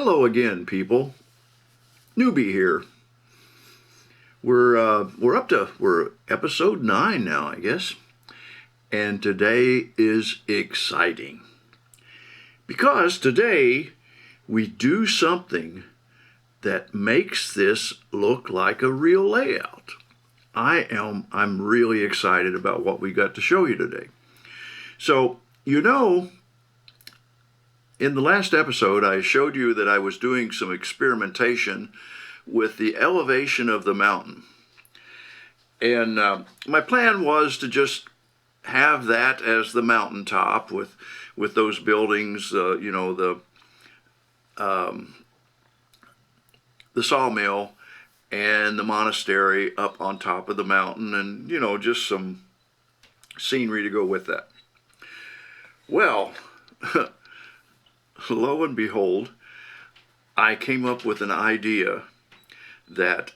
Hello again, people. Newbie here. We're episode 9 now, I guess. And today is exciting. Because today we do something that makes this look like a real layout. I'm really excited about what we got to show you today. So, in the last episode, I showed you that I was doing some experimentation with the elevation of the mountain. And my plan was to just have that as the mountaintop with those buildings, the sawmill and the monastery up on top of the mountain, and, just some scenery to go with that. Well, lo and behold, I came up with an idea that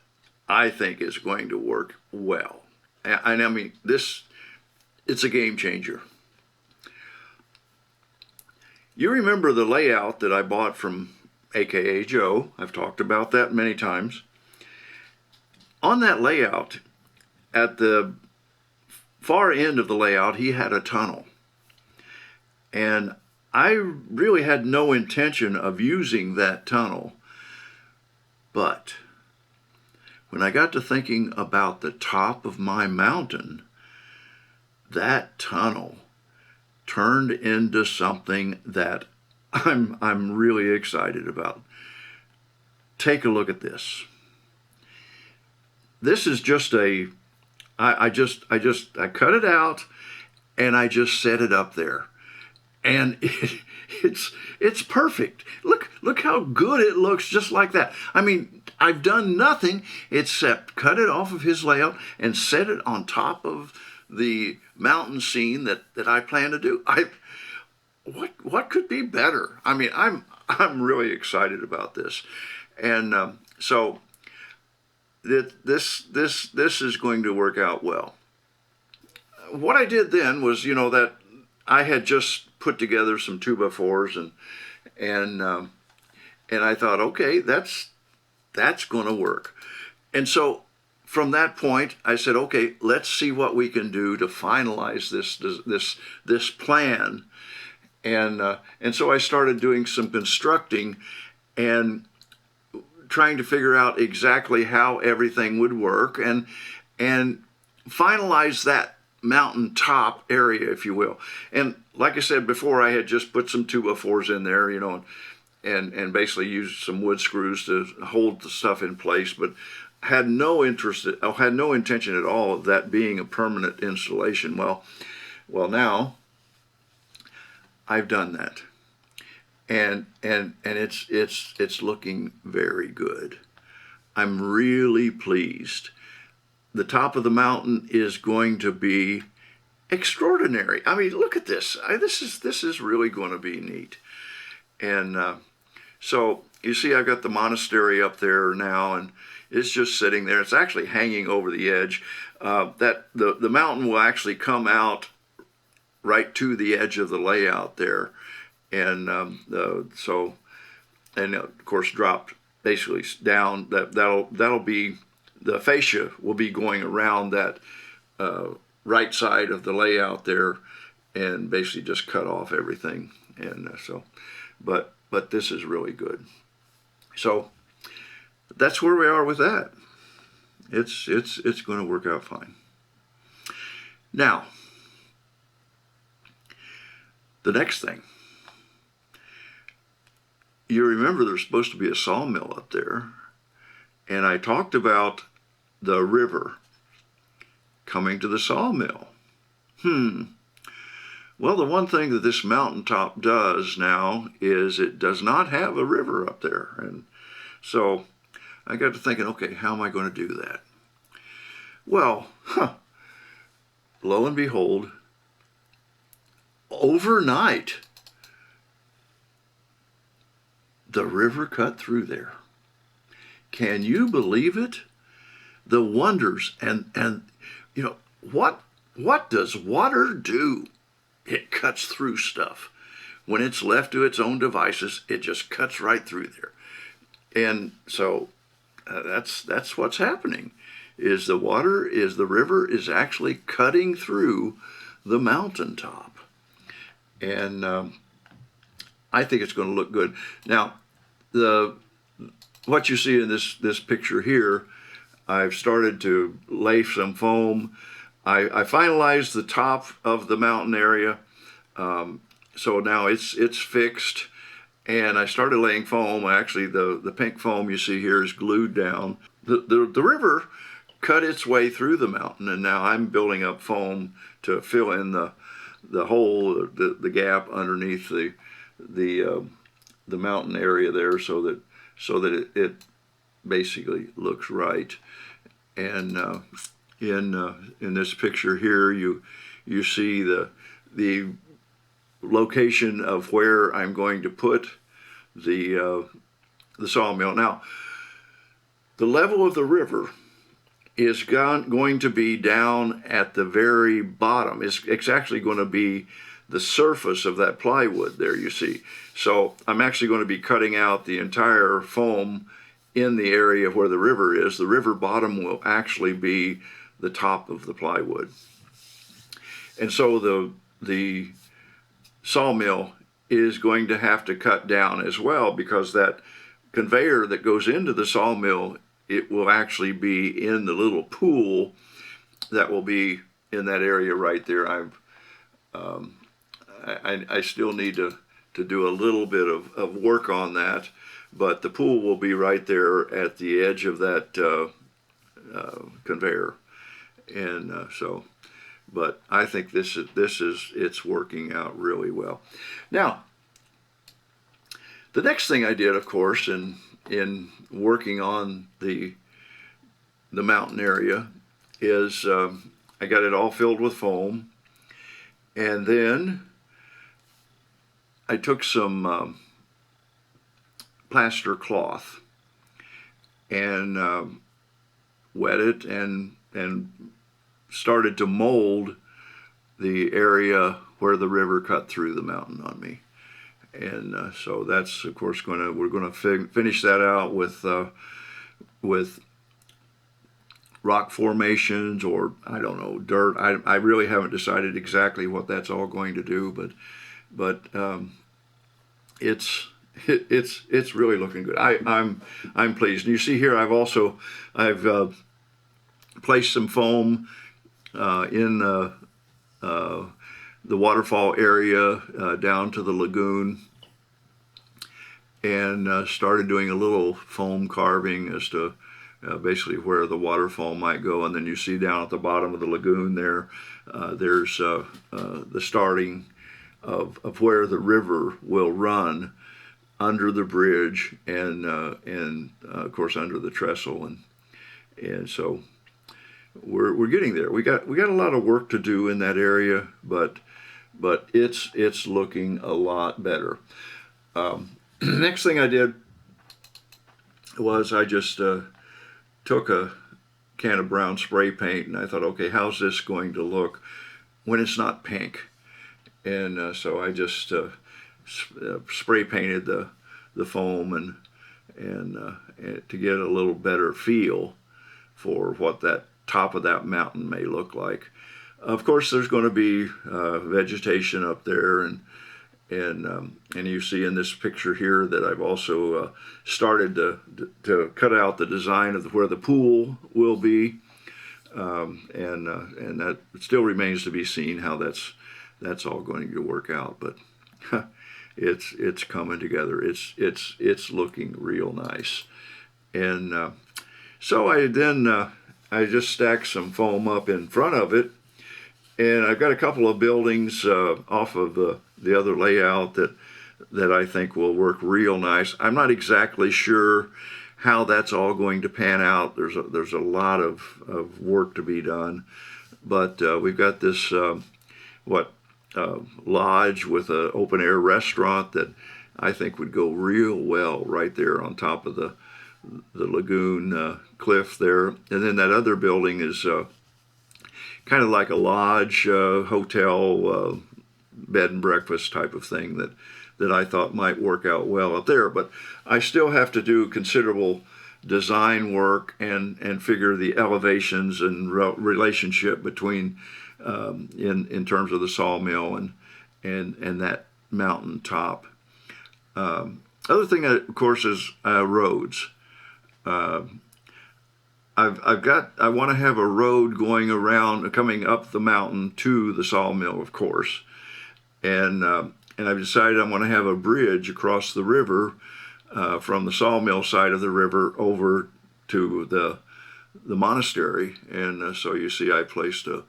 I think is going to work well. And I mean, it's a game changer. You remember the layout that I bought from AKA Joe. I've talked about that many times. On that layout, at the far end of the layout, he had a tunnel. And I really had no intention of using that tunnel, but when I got to thinking about the top of my mountain, that tunnel turned into something that I'm really excited about. Take a look at this. This is just I cut it out and I just set it up there. And it's perfect. Look how good it looks just like that. I mean, I've done nothing except cut it off of his layout and set it on top of the mountain scene that I plan to do. What could be better? I mean, I'm really excited about this, and so this is going to work out well. What I did then was, that I had just put together some 2x4s and I thought, okay, that's going to work. And so from that point, I said, okay, let's see what we can do to finalize this plan. And so I started doing some constructing and trying to figure out exactly how everything would work and finalize that mountaintop area, if you will. And like I said before, I had just put some 2x4s in there, and basically used some wood screws to hold the stuff in place, but had no intention at all of that being a permanent installation. Well, now I've done that, and it's looking very good. I'm really pleased. The top of the mountain is going to be extraordinary. I mean, look at this. This is really going to be neat. And so you see, I've got the monastery up there now, and it's just sitting there. It's actually hanging over the edge. That the mountain will actually come out right to the edge of the layout there, and and of course dropped basically down. That'll be. The fascia will be going around that right side of the layout there, and basically just cut off everything. And but this is really good. So that's where we are with that. It's going to work out fine. Now, the next thing. You remember there's supposed to be a sawmill up there. And I talked about the river coming to the sawmill. Well, the one thing that this mountaintop does now is it does not have a river up there. And so I got to thinking, okay, how am I going to do that? Well, lo and behold, overnight, the river cut through there. Can you believe it? The wonders and what does water do? It cuts through stuff. When it's left to its own devices, it just cuts right through there. And so that's what's happening. Is the river is actually cutting through the mountaintop, and I think it's going to look good. Now, what you see in this picture here, I've started to lay some foam. I finalized the top of the mountain area, so now it's fixed, and I started laying foam. Actually, the pink foam you see here is glued down. The river cut its way through the mountain, and now I'm building up foam to fill in the hole, the gap underneath the mountain area there, so that it basically looks right. And in this picture here, you see the location of where I'm going to put the sawmill. Now, the level of the river is going to be down at the very bottom. It's actually going to be the surface of that plywood there, you see. So I'm actually going to be cutting out the entire foam in the area where the river is. The river bottom will actually be the top of the plywood. And so the sawmill is going to have to cut down as well, because that conveyor that goes into the sawmill, it will actually be in the little pool that will be in that area right there. I still need to do a little bit of work on that, but the pool will be right there at the edge of that conveyor. And but I think it's working out really well. Now, the next thing I did, of course, in working on the mountain area is I got it all filled with foam, and then I took some plaster cloth and wet it and started to mold the area where the river cut through the mountain on me. And so that's, of course, we're going to finish that out with rock formations, or I don't know, dirt. I really haven't decided exactly what that's all going to do, but it's really looking good. I'm pleased. And you see here, I've placed some foam in the waterfall area down to the lagoon, and started doing a little foam carving as to basically where the waterfall might go. And then you see down at the bottom of the lagoon there, there's the starting of where the river will run under the bridge and of course under the trestle, and so we're getting there. We got a lot of work to do in that area, but it's looking a lot better. Next thing I did was I just took a can of brown spray paint, and I thought, okay, how's this going to look when it's not pink? And so I just spray painted the foam and to get a little better feel for what that top of that mountain may look like. Of course, there's going to be vegetation up there, and you see in this picture here that I've also started to cut out the design of where the pool will be, and that still remains to be seen how that's all going to work out. But it's coming together. It's looking real nice, and so I just stacked some foam up in front of it, and I've got a couple of buildings off of the other layout that I think will work real nice. I'm not exactly sure how that's all going to pan out. There's a lot of work to be done, but we've got this lodge with an open air restaurant that I think would go real well right there on top of the lagoon cliff there. And then that other building is kind of like a lodge hotel bed and breakfast type of thing that I thought might work out well up there. But I still have to do considerable design work and figure the elevations and relationship between in terms of the sawmill and that mountaintop. Other thing, of course, is roads. I want to have a road going around, coming up the mountain to the sawmill, of course, and I've decided I want to have a bridge across the river from the sawmill side of the river over to the monastery, and so you see, I placed a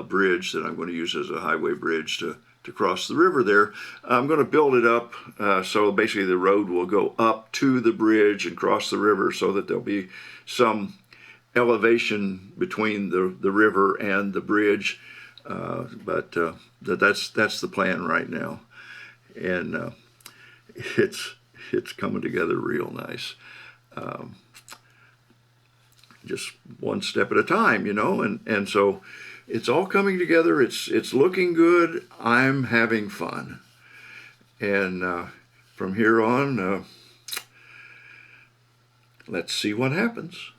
bridge that I'm going to use as a highway bridge to cross the river there. I'm going to build it up so basically the road will go up to the bridge and cross the river so that there'll be some elevation between the river and the bridge. But that's the plan right now, and it's coming together real nice. Just one step at a time, and so it's all coming together. It's looking good. I'm having fun, and from here on, let's see what happens.